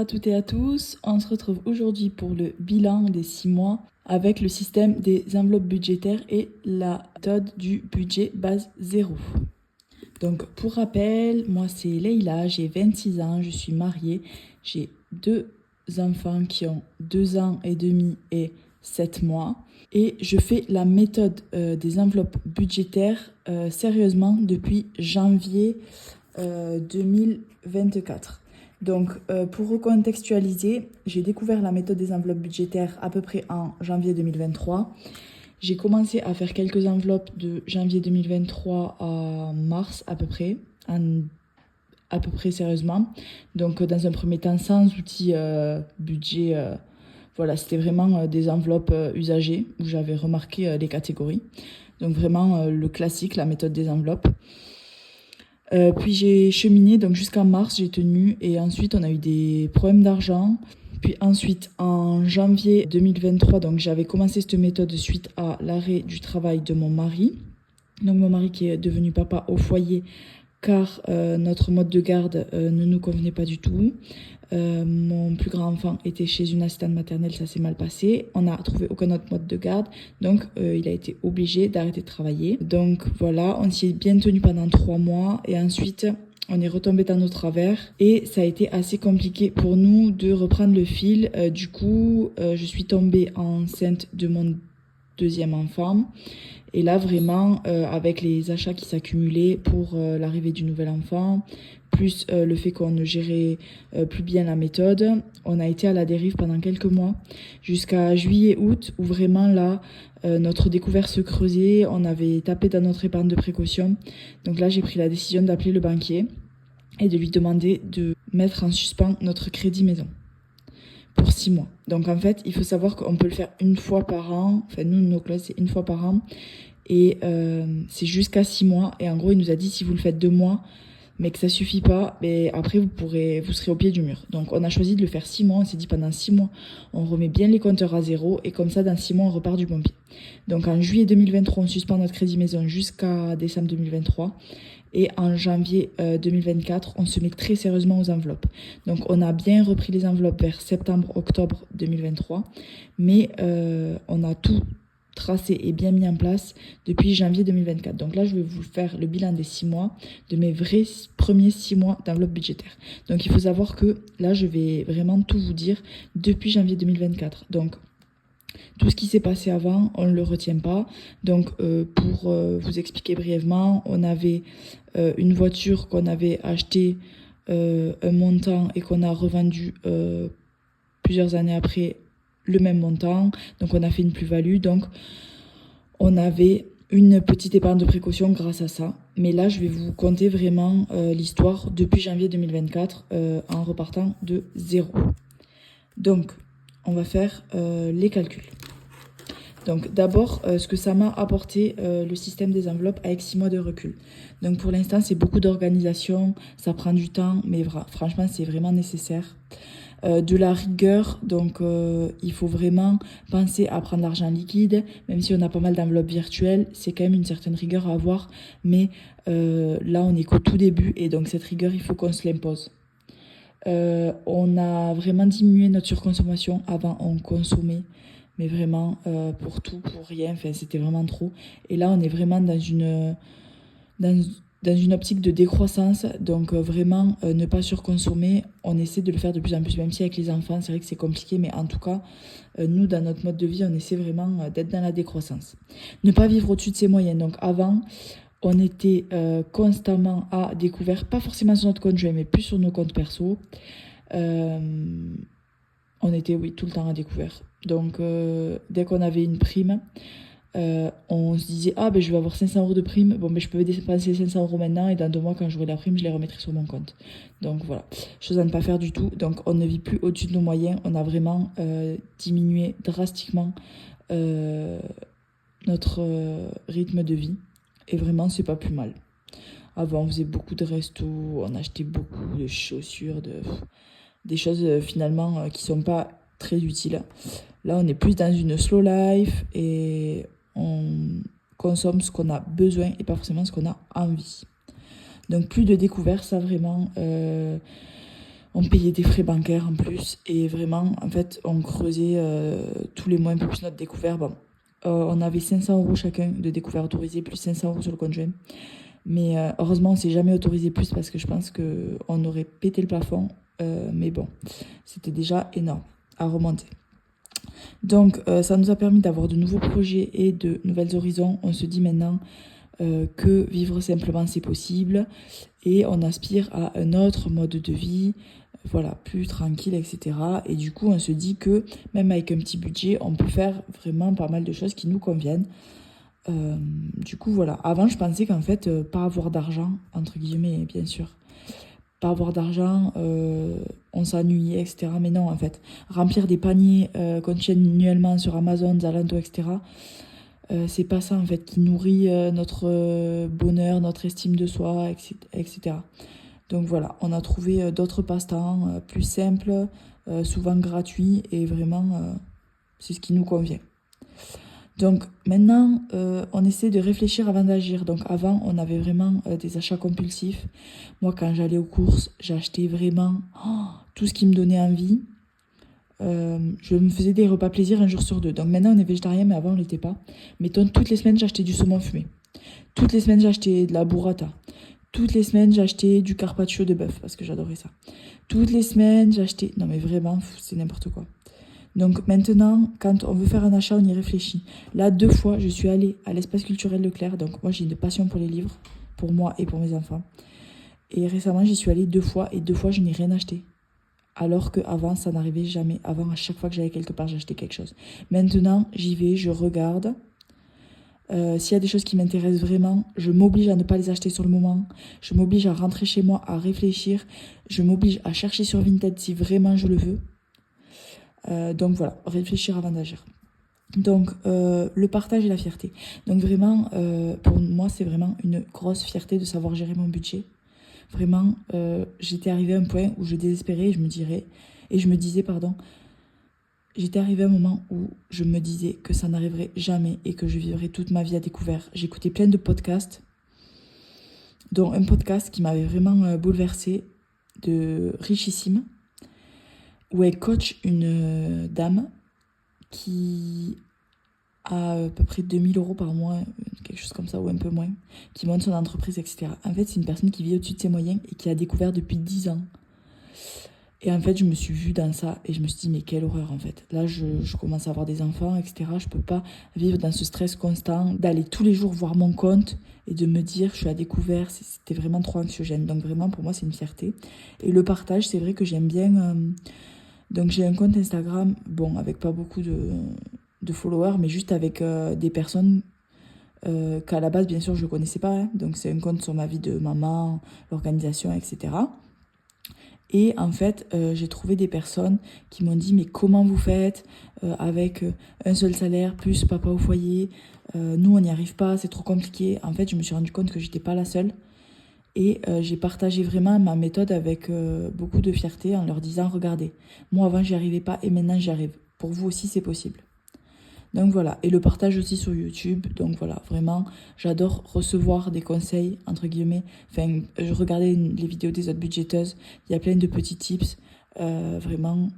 à toutes et à tous, on se retrouve aujourd'hui pour le bilan des 6 mois avec le système des enveloppes budgétaires et la méthode du budget base 0. Donc pour rappel, moi c'est Leïla, j'ai 26 ans, je suis mariée, j'ai 2 enfants qui ont 2 ans et demi et 7 mois et je fais la méthode des enveloppes budgétaires sérieusement depuis janvier 2024. Donc, pour recontextualiser, j'ai découvert la méthode des enveloppes budgétaires à peu près en janvier 2023. J'ai commencé à faire quelques enveloppes de janvier 2023 à mars à peu près sérieusement. Donc, dans un premier temps, sans outil budget. Voilà, c'était vraiment des enveloppes usagées où j'avais remarqué les catégories. Donc, vraiment le classique, la méthode des enveloppes. Puis j'ai cheminé, donc jusqu'en mars j'ai tenu et ensuite on a eu des problèmes d'argent. Puis ensuite en janvier 2023, donc j'avais commencé cette méthode suite à l'arrêt du travail de mon mari. Donc mon mari qui est devenu papa au foyer car notre mode de garde ne nous convenait pas du tout. Mon plus grand enfant était chez une assistante maternelle, ça s'est mal passé. On n'a trouvé aucun autre mode de garde, donc il a été obligé d'arrêter de travailler. Donc voilà, on s'y est bien tenu pendant 3 mois et ensuite on est retombé dans nos travers et ça a été assez compliqué pour nous de reprendre le fil. Du coup, je suis tombée enceinte de mon deuxième enfant. Et là, vraiment, avec les achats qui s'accumulaient pour l'arrivée du nouvel enfant, plus le fait qu'on ne gérait plus bien la méthode, on a été à la dérive pendant quelques mois, jusqu'à juillet-août, où vraiment là, notre découvert se creusait, on avait tapé dans notre épargne de précaution. Donc là, j'ai pris la décision d'appeler le banquier et de lui demander de mettre en suspens notre crédit maison pour 6 mois. Donc en fait, il faut savoir qu'on peut le faire une fois par an. Enfin, nous, nos clauses, c'est une fois par an. Et c'est jusqu'à 6 mois. Et en gros, il nous a dit, si vous le faites 2 mois, mais que ça suffit pas, mais après, vous serez au pied du mur. Donc on a choisi de le faire 6 mois. On s'est dit, pendant 6 mois, on remet bien les compteurs à zéro. Et comme ça, dans 6 mois, on repart du bon pied. Donc en juillet 2023, on suspend notre crédit maison jusqu'à décembre 2023. Et en janvier 2024, on se met très sérieusement aux enveloppes. Donc on a bien repris les enveloppes vers septembre-octobre 2023. Mais on a tout tracé et bien mis en place depuis janvier 2024. Donc là, je vais vous faire le bilan des 6 mois, de mes vrais premiers 6 mois d'enveloppe budgétaire. Donc il faut savoir que là, je vais vraiment tout vous dire depuis janvier 2024. Donc tout ce qui s'est passé avant, on ne le retient pas. Donc, pour vous expliquer brièvement, on avait une voiture qu'on avait achetée un montant et qu'on a revendu plusieurs années après le même montant. Donc, on a fait une plus-value. Donc, on avait une petite épargne de précaution grâce à ça. Mais là, je vais vous conter vraiment l'histoire depuis janvier 2024 en repartant de 0. Donc, on va faire les calculs. Donc d'abord, ce que ça m'a apporté le système des enveloppes avec 6 mois de recul. Donc pour l'instant, c'est beaucoup d'organisation, ça prend du temps, mais franchement, c'est vraiment nécessaire. De la rigueur, donc il faut vraiment penser à prendre l'argent liquide, même si on a pas mal d'enveloppes virtuelles, c'est quand même une certaine rigueur à avoir, mais là, on est qu'au tout début, et donc cette rigueur, il faut qu'on se l'impose. On a vraiment diminué notre surconsommation. Avant, on consommait, mais vraiment pour tout, pour rien. Enfin, c'était vraiment trop. Et là, on est vraiment dans une optique de décroissance. Donc, vraiment, ne pas surconsommer. On essaie de le faire de plus en plus, même si avec les enfants, c'est vrai que c'est compliqué. Mais en tout cas, nous, dans notre mode de vie, on essaie vraiment d'être dans la décroissance. Ne pas vivre au-dessus de ses moyens. Donc, avant, on était constamment à découvert, pas forcément sur notre compte joint, mais plus sur nos comptes perso. On était, oui, tout le temps à découvert. Donc, dès qu'on avait une prime, on se disait, ah, ben, je vais avoir 500 € de prime. Bon, ben, je peux dépenser 500 € maintenant et dans 2 mois, quand j'aurai la prime, je les remettrai sur mon compte. Donc, voilà. Chose à ne pas faire du tout. Donc, on ne vit plus au-dessus de nos moyens. On a vraiment diminué drastiquement notre rythme de vie. Et vraiment, c'est pas plus mal. Avant, on faisait beaucoup de restos, on achetait beaucoup de chaussures, des choses finalement qui sont pas très utiles. Là, on est plus dans une slow life et on consomme ce qu'on a besoin et pas forcément ce qu'on a envie. Donc plus de découvertes, ça vraiment, On payait des frais bancaires en plus. Et vraiment, en fait, on creusait tous les mois un peu plus notre découvert. Bon, on avait 500 € chacun de découvert autorisé, plus 500 € sur le conjoint. Mais heureusement, on s'est jamais autorisé plus parce que je pense qu'on aurait pété le plafond. Mais bon, c'était déjà énorme à remonter. Donc, ça nous a permis d'avoir de nouveaux projets et de nouvelles horizons. On se dit maintenant que vivre simplement, c'est possible. Et on aspire à un autre mode de vie, voilà, plus tranquille, etc. Et du coup, on se dit que même avec un petit budget, on peut faire vraiment pas mal de choses qui nous conviennent. Du coup, voilà. Avant, je pensais qu'en fait, pas avoir d'argent, entre guillemets, bien sûr, pas avoir d'argent, on s'ennuyait, etc. Mais non, en fait, remplir des paniers continuellement sur Amazon, Zalando, etc., c'est pas ça, en fait, qui nourrit notre bonheur, notre estime de soi, etc. Donc voilà, on a trouvé d'autres passe-temps plus simples, souvent gratuits, et vraiment, c'est ce qui nous convient. Donc maintenant, on essaie de réfléchir avant d'agir. Donc avant, on avait vraiment des achats compulsifs. Moi, quand j'allais aux courses, j'achetais vraiment tout ce qui me donnait envie. Je me faisais des repas plaisir un jour sur deux. Donc maintenant, on est végétarien, mais avant, on l'était pas. Mais toutes les semaines, j'achetais du saumon fumé. Toutes les semaines, j'achetais de la burrata. Toutes les semaines, j'achetais du carpaccio de bœuf, parce que j'adorais ça. Toutes les semaines, j'achetais... Non mais vraiment, c'est n'importe quoi. Donc maintenant, quand on veut faire un achat, on y réfléchit. Là, 2 fois, je suis allée à l'espace culturel Leclerc. Donc moi, j'ai une passion pour les livres, pour moi et pour mes enfants. Et récemment, j'y suis allée 2 fois, et 2 fois, je n'ai rien acheté. Alors qu'avant, ça n'arrivait jamais. Avant, à chaque fois que j'allais quelque part, j'achetais quelque chose. Maintenant, j'y vais, je regarde. S'il y a des choses qui m'intéressent vraiment, je m'oblige à ne pas les acheter sur le moment. Je m'oblige à rentrer chez moi, à réfléchir. Je m'oblige à chercher sur Vinted si vraiment je le veux. Donc voilà, réfléchir avant d'agir. Donc le partage et la fierté. Donc vraiment, pour moi, c'est vraiment une grosse fierté de savoir gérer mon budget. Vraiment, j'étais arrivée à un point où je désespérais et je me disais, j'étais arrivée à un moment où je me disais que ça n'arriverait jamais et que je vivrais toute ma vie à découvert. J'écoutais plein de podcasts, dont un podcast qui m'avait vraiment bouleversée, de Richissime, où elle coach une dame qui a à peu près 2000 € par mois, quelque chose comme ça, ou un peu moins, qui monte son entreprise, etc. En fait, c'est une personne qui vit au-dessus de ses moyens et qui a découvert depuis 10 ans. Et en fait, je me suis vue dans ça et je me suis dit, mais quelle horreur en fait. Là, je commence à avoir des enfants, etc. Je peux pas vivre dans ce stress constant, d'aller tous les jours voir mon compte et de me dire, je suis à découvert. C'était vraiment trop anxiogène. Donc vraiment, pour moi, c'est une fierté. Et le partage, c'est vrai que j'aime bien... Donc j'ai un compte Instagram, bon, avec pas beaucoup de followers, mais juste avec des personnes qu'à la base, bien sûr, je connaissais pas. Hein. Donc c'est un compte sur ma vie de maman, l'organisation, etc. Et en fait, j'ai trouvé des personnes qui m'ont dit, mais comment vous faites avec un seul salaire, plus papa au foyer, nous on n'y arrive pas, c'est trop compliqué. En fait, je me suis rendu compte que j'étais pas la seule. Et j'ai partagé vraiment ma méthode avec beaucoup de fierté en leur disant, regardez, moi avant j'y arrivais pas et maintenant j'y arrive. Pour vous aussi c'est possible. Donc voilà, et le partage aussi sur YouTube. Donc voilà, vraiment, j'adore recevoir des conseils, entre guillemets. Enfin, je regardais les vidéos des autres budgéteuses, il y a plein de petits tips. Vraiment,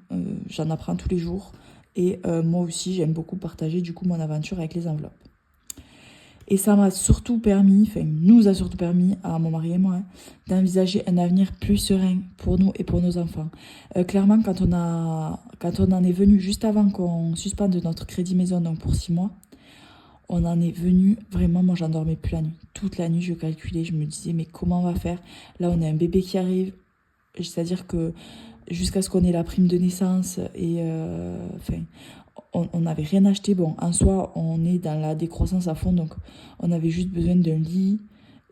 j'en apprends tous les jours. Et moi aussi, j'aime beaucoup partager du coup mon aventure avec les enveloppes. Et ça m'a surtout permis, enfin nous a surtout permis, à mon mari et moi, d'envisager un avenir plus serein pour nous et pour nos enfants. Clairement, quand on en est venu, juste avant qu'on suspende notre crédit maison, donc pour 6 mois, on en est venu, vraiment, moi j'en dormais plus la nuit. Toute la nuit, je calculais, je me disais, mais comment on va faire? Là, on a un bébé qui arrive, c'est-à-dire que jusqu'à ce qu'on ait la prime de naissance et on n'avait rien acheté. Bon, en soi, on est dans la décroissance à fond, donc on avait juste besoin d'un lit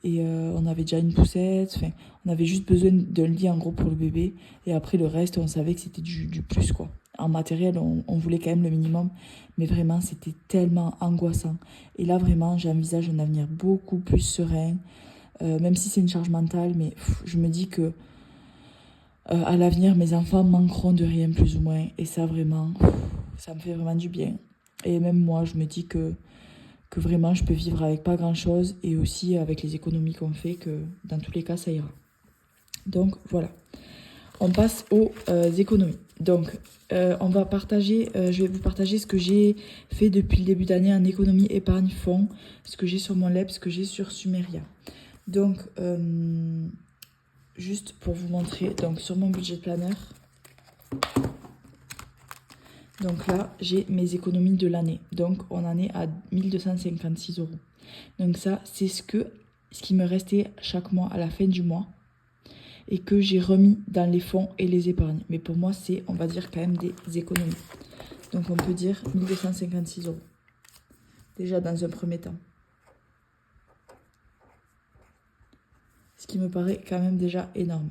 et on avait déjà une poussette. Enfin, on avait juste besoin d'un lit en gros pour le bébé et après le reste, on savait que c'était du plus quoi. En matériel, on voulait quand même le minimum, mais vraiment, c'était tellement angoissant. Et là, vraiment, j'envisage un avenir beaucoup plus serein, même si c'est une charge mentale, mais je me dis que à l'avenir, mes enfants manqueront de rien plus ou moins. Et ça, vraiment, ça me fait vraiment du bien. Et même moi, je me dis que vraiment, je peux vivre avec pas grand-chose. Et aussi avec les économies qu'on fait, que dans tous les cas, ça ira. Donc, voilà. on passe aux économies. Donc, on va partager, je vais vous partager ce que j'ai fait depuis le début d'année en économie, épargne, fonds, ce que j'ai sur mon LEP, ce que j'ai sur Sumeria. Donc, juste pour vous montrer, donc sur mon budget planner, donc là, j'ai mes économies de l'année. Donc, on en est à 1256 €. Donc ça, c'est ce qui me restait chaque mois à la fin du mois et que j'ai remis dans les fonds et les épargnes. Mais pour moi, c'est, on va dire, quand même des économies. Donc, on peut dire 1256 €. Déjà, dans un premier temps. Ce qui me paraît quand même déjà énorme.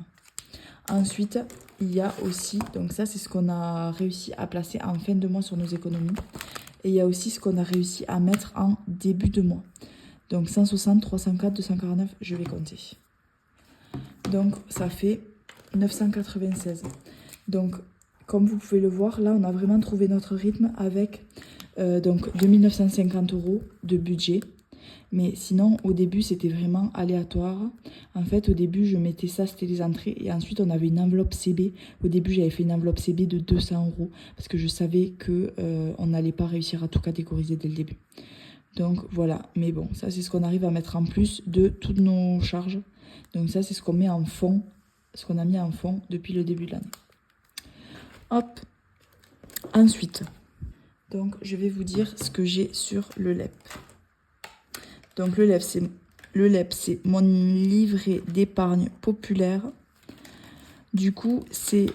Ensuite, il y a aussi, donc ça c'est ce qu'on a réussi à placer en fin de mois sur nos économies. Et il y a aussi ce qu'on a réussi à mettre en début de mois. Donc 160, 304, 249, je vais compter. Donc ça fait 996. Donc comme vous pouvez le voir, là on a vraiment trouvé notre rythme avec donc 2950 € de budget. Mais sinon, au début, c'était vraiment aléatoire. En fait, au début, je mettais ça, c'était les entrées. Et ensuite, on avait une enveloppe CB. Au début, j'avais fait une enveloppe CB de 200 € parce que je savais qu'on n'allait pas réussir à tout catégoriser dès le début. Donc, voilà. Mais bon, ça, c'est ce qu'on arrive à mettre en plus de toutes nos charges. Donc, ça, c'est ce qu'on met en fond, ce qu'on a mis en fond depuis le début de l'année. Hop. Ensuite, donc, je vais vous dire ce que j'ai sur le LEP. Donc le LEP, c'est mon livret d'épargne populaire. Du coup, c'est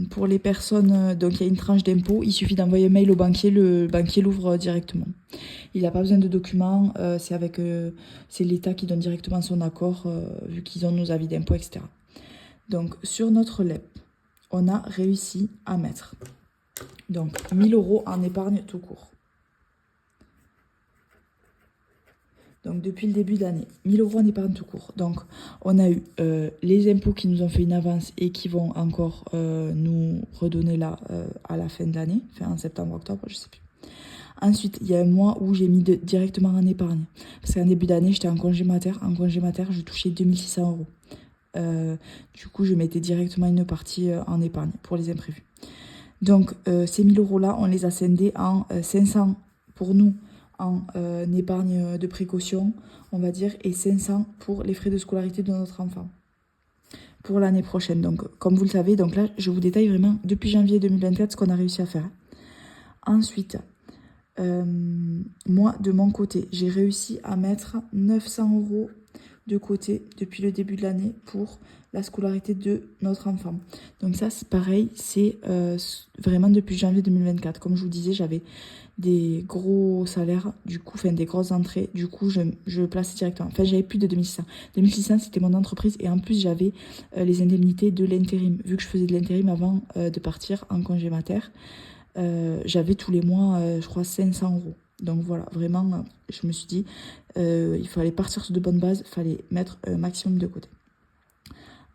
pour les personnes, donc il y a une tranche d'impôt, il suffit d'envoyer un mail au banquier, le banquier l'ouvre directement. Il n'a pas besoin de documents, c'est l'État qui donne directement son accord, vu qu'ils ont nos avis d'impôt, etc. Donc sur notre LEP, on a réussi à mettre donc 1000 € en épargne tout court. Donc, depuis le début de l'année, 1000 € en épargne tout court. Donc, on a eu les impôts qui nous ont fait une avance et qui vont encore nous redonner là à la fin de l'année, enfin en septembre, octobre, je ne sais plus. Ensuite, il y a un mois où j'ai mis directement en épargne. Parce qu'en début d'année, j'étais en congé mater. En congé mater, je touchais 2600 €. Du coup, je mettais directement une partie en épargne pour les imprévus. Donc, ces 1000 € là, on les a scindés en 500 pour nous, en épargne de précaution, on va dire, et 500 pour les frais de scolarité de notre enfant pour l'année prochaine. Donc, comme vous le savez, donc là, je vous détaille vraiment depuis janvier 2024 ce qu'on a réussi à faire. Ensuite, moi, de mon côté, j'ai réussi à mettre 900 € de côté depuis le début de l'année pour la scolarité de notre enfant. Donc ça, c'est pareil, c'est vraiment depuis janvier 2024. Comme je vous disais, j'avais des gros salaires, du coup, enfin des grosses entrées, du coup, je plaçais directement. Enfin, j'avais plus de 2600. 2600, c'était mon entreprise et en plus, j'avais les indemnités de l'intérim. Vu que je faisais de l'intérim avant de partir en congé mater, j'avais tous les mois, je crois, 500 €. Donc voilà, vraiment, je me suis dit, il fallait partir sur de bonnes bases, il fallait mettre un maximum de côté.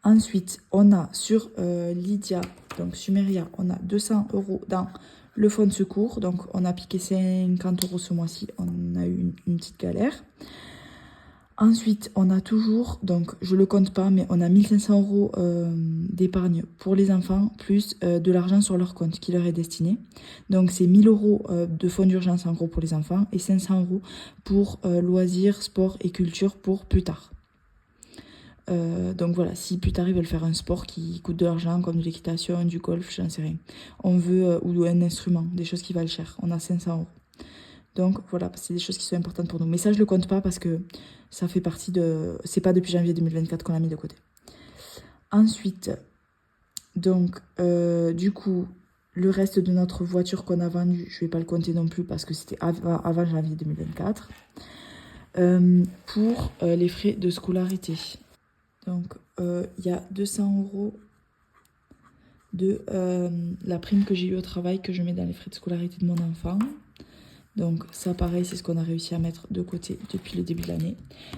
Ensuite, on a sur Lydia, donc Sumeria, on a 200 € dans le fonds de secours. Donc, on a piqué 50 € ce mois-ci, on a eu une petite galère. Ensuite, on a toujours, donc je le compte pas, mais on a 1500 € d'épargne pour les enfants, plus de l'argent sur leur compte qui leur est destiné. Donc c'est 1000 € de fonds d'urgence en gros pour les enfants et 500 € pour loisirs, sport et culture pour plus tard. Donc voilà, si plus tard ils veulent faire un sport qui coûte de l'argent, comme de l'équitation, du golf, j'en sais rien. On veut, ou un instrument, des choses qui valent cher, on a 500 €. Donc voilà, c'est des choses qui sont importantes pour nous. Mais ça, je le compte pas parce que ça fait partie de... C'est pas depuis janvier 2024 qu'on l'a mis de côté. Ensuite, donc, du coup, le reste de notre voiture qu'on a vendue, je vais pas le compter non plus parce que c'était avant janvier 2024. Pour les frais de scolarité. Donc, il y a 200 € de la prime que j'ai eue au travail que je mets dans les frais de scolarité de mon enfant. Donc ça pareil, c'est ce qu'on a réussi à mettre de côté depuis le début de l'année.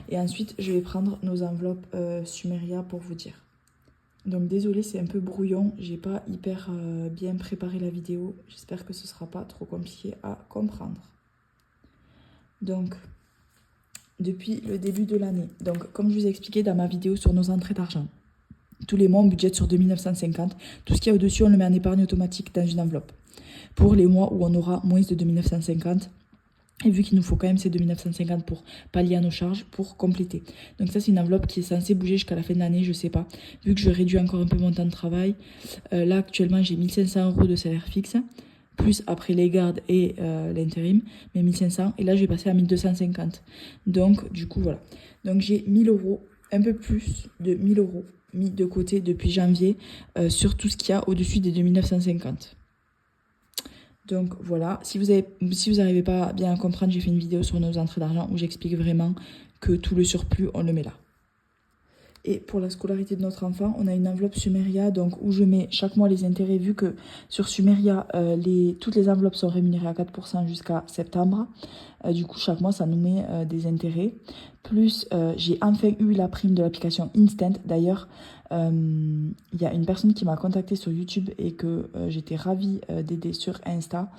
Et ensuite, je vais prendre nos enveloppes Sumeria pour vous dire. Donc désolée, c'est un peu brouillon, j'ai pas hyper bien préparé la vidéo. J'espère que ce sera pas trop compliqué à comprendre. Donc, depuis le début de l'année, donc comme je vous ai expliqué dans ma vidéo sur nos entrées d'argent, Tous les mois, on budgète sur 2950. Tout ce qu'il y a au-dessus, on le met en épargne automatique dans une enveloppe. Pour les mois où on aura moins de 2950. Et vu qu'il nous faut quand même ces 2950 pour pallier à nos charges, pour compléter. Donc ça, c'est une enveloppe qui est censée bouger jusqu'à la fin de l'année, je sais pas. Vu que je réduis encore un peu mon temps de travail, là actuellement j'ai 1500 € de salaire fixe, plus après les gardes et l'intérim, mais 1500, et là je vais passer à 1250. Donc du coup voilà. Donc j'ai 1000 €, un peu plus de 1000 € mis de côté depuis janvier sur tout ce qu'il y a au-dessus des 2950. Donc voilà, si vous n'arrivez pas bien à comprendre, j'ai fait une vidéo sur nos entrées d'argent où j'explique vraiment que tout le surplus, on le met là. Et pour la scolarité de notre enfant, on a une enveloppe Sumeria, donc où je mets chaque mois les intérêts, vu que sur Sumeria, toutes les enveloppes sont rémunérées à 4% jusqu'à septembre. Du coup, chaque mois, ça nous met des intérêts. Plus, j'ai enfin eu la prime de l'application Instant. D'ailleurs, il y a une personne qui m'a contactée sur YouTube et que j'étais ravie d'aider sur Insta,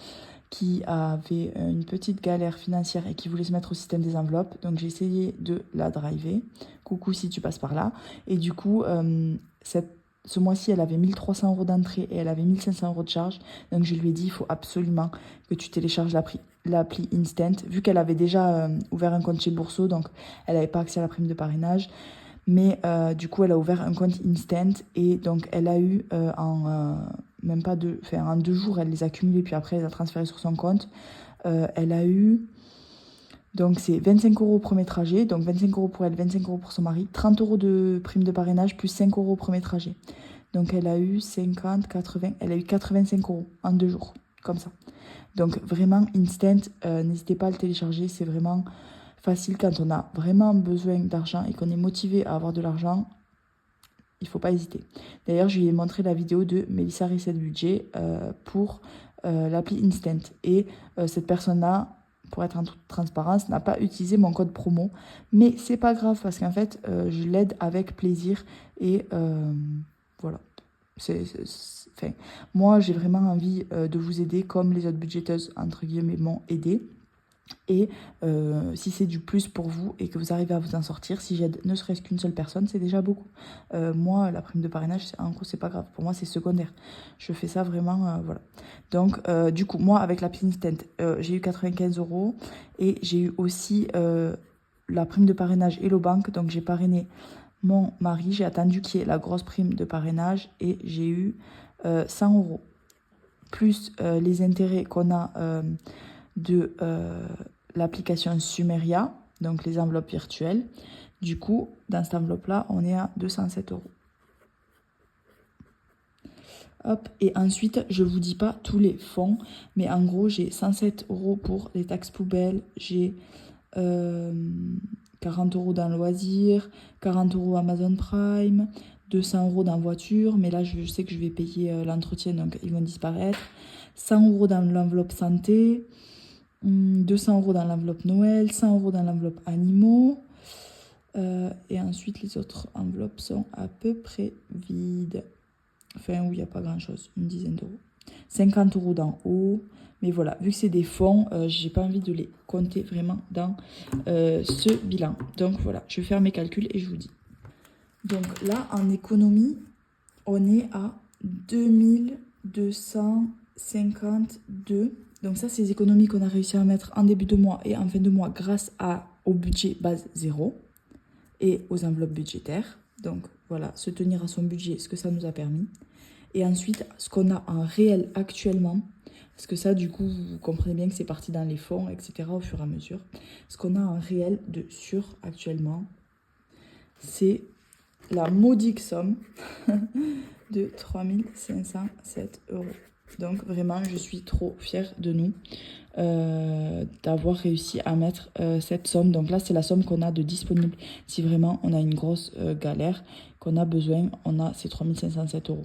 qui avait une petite galère financière et qui voulait se mettre au système des enveloppes. Donc j'ai essayé de la driver. Coucou si tu passes par là. Et du coup, ce mois-ci, elle avait 1300 € d'entrée et elle avait 1500 € de charge. Donc je lui ai dit, il faut absolument que tu télécharges l'appli Instant. Vu qu'elle avait déjà ouvert un compte chez Bourseau, donc elle n'avait pas accès à la prime de parrainage. Mais du coup, elle a ouvert un compte Instant et donc elle a eu même pas en 2 jours, elle les a cumulés, puis après, elle les a transférés sur son compte. Elle a eu, donc c'est 25 € au premier trajet, donc 25 € pour elle, 25 € pour son mari, 30 € de prime de parrainage, plus 5 € au premier trajet. Donc elle a eu 50, 80, elle a eu 85 € en 2 jours, comme ça. Donc vraiment, Instant, n'hésitez pas à le télécharger, c'est vraiment facile quand on a vraiment besoin d'argent et qu'on est motivé à avoir de l'argent. Il ne faut pas hésiter. D'ailleurs, je lui ai montré la vidéo de Mélissa Reset Budget pour l'appli Instant. Et cette personne-là, pour être en toute transparence, n'a pas utilisé mon code promo. Mais c'est pas grave parce qu'en fait, je l'aide avec plaisir. Et voilà. Enfin, moi, j'ai vraiment envie de vous aider comme les autres budgéteuses, entre guillemets, m'ont aidé. Et si c'est du plus pour vous et que vous arrivez à vous en sortir, si j'aide ne serait-ce qu'une seule personne, c'est déjà beaucoup. Moi, la prime de parrainage, en gros, c'est pas grave. Pour moi, c'est secondaire. Je fais ça vraiment, voilà. Donc, du coup, moi, avec la prime Instant, j'ai eu 95 € et j'ai eu aussi la prime de parrainage Hello Bank. Donc, j'ai parrainé mon mari. J'ai attendu qu'il y ait la grosse prime de parrainage et j'ai eu 100 € plus les intérêts qu'on a de l'application Sumeria, donc les enveloppes virtuelles. Du coup, dans cette enveloppe-là, on est à 207 €. Hop, et ensuite, je ne vous dis pas tous les fonds, mais en gros, j'ai 107 € pour les taxes poubelles, j'ai 40 € dans loisirs, 40 € Amazon Prime, 200 € dans voiture, mais là, je sais que je vais payer l'entretien, donc ils vont disparaître. 100 € dans l'enveloppe santé, 200 € dans l'enveloppe Noël, 100 € dans l'enveloppe animaux. Et ensuite, les autres enveloppes sont à peu près vides. Enfin, où il n'y a pas grand-chose, une dizaine d'euros. 50 € d'en haut. Mais voilà, vu que c'est des fonds, j'ai pas envie de les compter vraiment dans ce bilan. Donc voilà, je vais faire mes calculs et je vous dis. Donc là, en économie, on est à 2252. Donc ça, c'est les économies qu'on a réussi à mettre en début de mois et en fin de mois grâce au budget base 0 et aux enveloppes budgétaires. Donc voilà, se tenir à son budget, ce que ça nous a permis. Et ensuite, ce qu'on a en réel actuellement, parce que ça, du coup, vous comprenez bien que c'est parti dans les fonds, etc. au fur et à mesure. Ce qu'on a en réel de sûr actuellement, c'est la modique somme de 3507 €. Donc vraiment, je suis trop fière de nous d'avoir réussi à mettre cette somme. Donc là, c'est la somme qu'on a de disponible. Si vraiment on a une grosse galère, qu'on a besoin, on a ces 3507 €.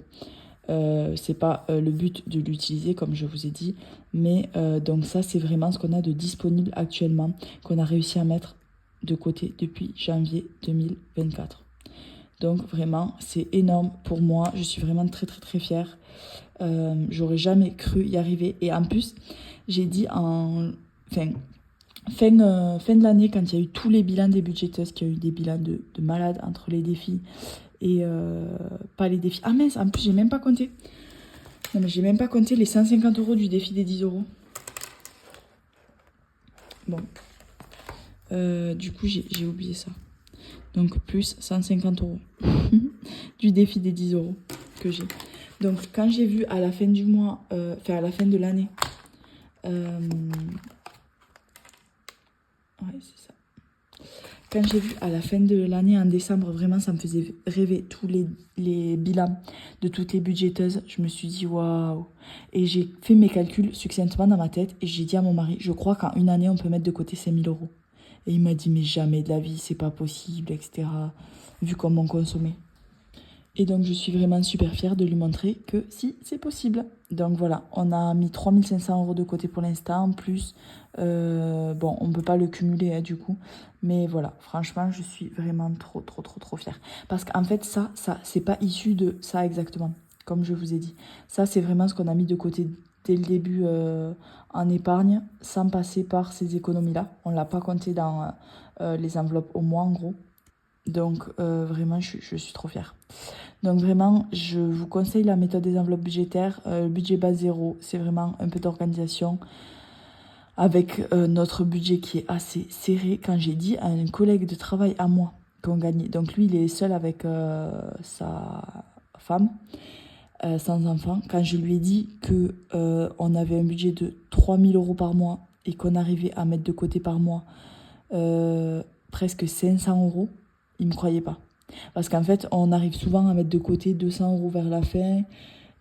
C'est pas le but de l'utiliser comme je vous ai dit, mais donc ça c'est vraiment ce qu'on a de disponible actuellement, qu'on a réussi à mettre de côté depuis janvier 2024. Donc vraiment c'est énorme pour moi, je suis vraiment très très très fière. J'aurais jamais cru y arriver, et en plus j'ai dit fin de l'année, quand il y a eu tous les bilans des budgéteuses, qu'il y a eu des bilans de malades entre les défis et pas les défis. Ah mince, en plus j'ai même pas compté. Non mais j'ai même pas compté les 150 € du défi des 10 €. Bon. Du coup j'ai oublié ça. Donc plus 150 € du défi des 10 € que j'ai. Donc quand j'ai vu à la fin du mois, enfin à la fin de l'année, ouais c'est ça. Quand j'ai vu à la fin de l'année, en décembre, vraiment, ça me faisait rêver tous les bilans de toutes les budgéteuses. Je me suis dit, waouh. Et j'ai fait mes calculs succinctement dans ma tête et j'ai dit à mon mari, je crois qu'en une année, on peut mettre de côté 5 000 €. Et il m'a dit, mais jamais de la vie, c'est pas possible, etc. Vu comment on consommait. Et donc, je suis vraiment super fière de lui montrer que si, c'est possible. Donc voilà, on a mis 3 500 € de côté pour l'instant, plus, bon, on ne peut pas le cumuler hein, du coup. Mais voilà, franchement, je suis vraiment trop fière. Parce qu'en fait, ça c'est pas issu de ça exactement, comme je vous ai dit. Ça, c'est vraiment ce qu'on a mis de côté dès le début en épargne, sans passer par ces économies-là. On ne l'a pas compté dans les enveloppes au mois, en gros. Donc vraiment, je suis trop fière. Donc vraiment, je vous conseille la méthode des enveloppes budgétaires. Le budget base zéro, c'est vraiment un peu d'organisation avec notre budget qui est assez serré. Quand j'ai dit à un collègue de travail à moi qu'on gagnait, donc lui il est seul avec sa femme, sans enfant, quand je lui ai dit que on avait un budget de 3 000 € par mois et qu'on arrivait à mettre de côté par mois presque 500 €, il ne me croyait pas. Parce qu'en fait, on arrive souvent à mettre de côté 200 € vers la fin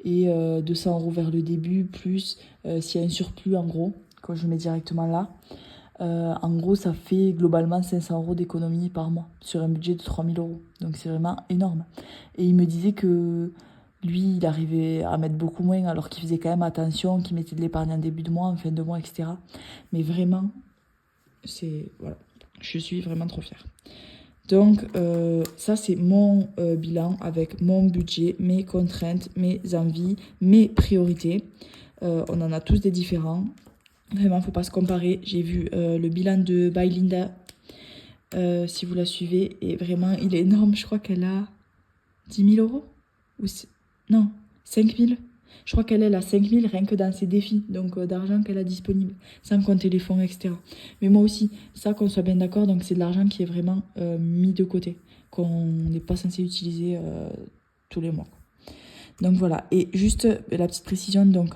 et 200 € vers le début, plus s'il y a un surplus en gros, quand je mets directement là. En gros, ça fait globalement 500 € d'économie par mois sur un budget de 3 000 €. Donc c'est vraiment énorme. Et il me disait que lui, il arrivait à mettre beaucoup moins alors qu'il faisait quand même attention, qu'il mettait de l'épargne en début de mois, en fin de mois, etc. Mais vraiment, voilà, je suis vraiment trop fière. Donc ça c'est mon bilan avec mon budget, mes contraintes, mes envies, mes priorités. On en a tous des différents. Vraiment, faut pas se comparer. J'ai vu le bilan de By Linda, si vous la suivez, et vraiment il est énorme. Je crois qu'elle a 10 000 € ou non, 5 000. Je crois qu'elle est à 5 000 rien que dans ses défis, donc d'argent qu'elle a disponible, sans compter les fonds, etc. Mais moi aussi, ça qu'on soit bien d'accord, donc c'est de l'argent qui est vraiment mis de côté, qu'on n'est pas censé utiliser tous les mois. Donc voilà, et juste la petite précision, donc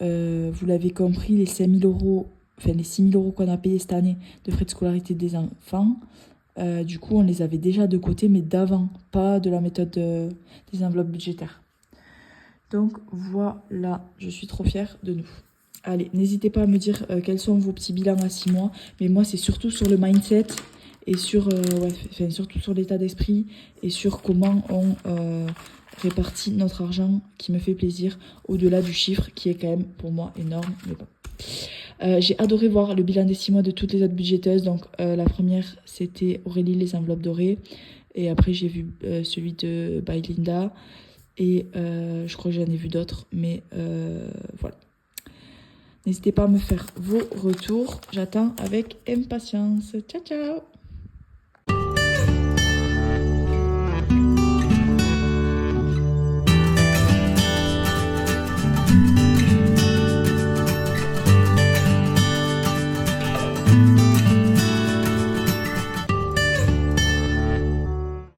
vous l'avez compris, les 5 000 €, enfin les 6 000 € qu'on a payés cette année de frais de scolarité des enfants, du coup on les avait déjà de côté, mais d'avant, pas de la méthode des enveloppes budgétaires. Donc voilà, je suis trop fière de nous. Allez, n'hésitez pas à me dire quels sont vos petits bilans à 6 mois. Mais moi, c'est surtout sur le mindset et sur, surtout sur l'état d'esprit et sur comment on répartit notre argent qui me fait plaisir au-delà du chiffre qui est quand même pour moi énorme. Mais bon. J'ai adoré voir le bilan des 6 mois de toutes les autres budgéteuses. Donc la première, c'était Aurélie, les enveloppes dorées. Et après, j'ai vu celui de By Linda. Et je crois que j'en ai vu d'autres, mais voilà. N'hésitez pas à me faire vos retours. J'attends avec impatience. Ciao, ciao!